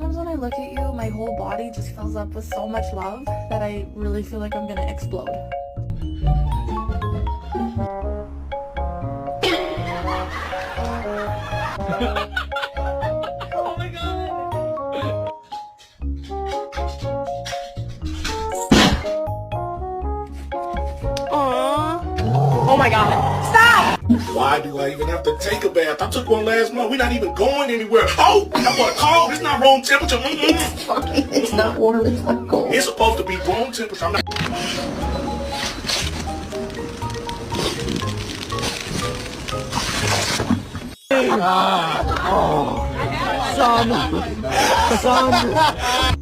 Sometimes when I look at you, my whole body just fills up with so much love that I really feel like I'm gonna explode. Oh my god! Aww. Oh my god. Stop! Why do I even have to take a bath? I took one last month. We're not even going anywhere. Oh, I want cold. It's not room temperature. It's fine. It's not warm. It's not cold. It's supposed to be room temperature. I'm not. Son.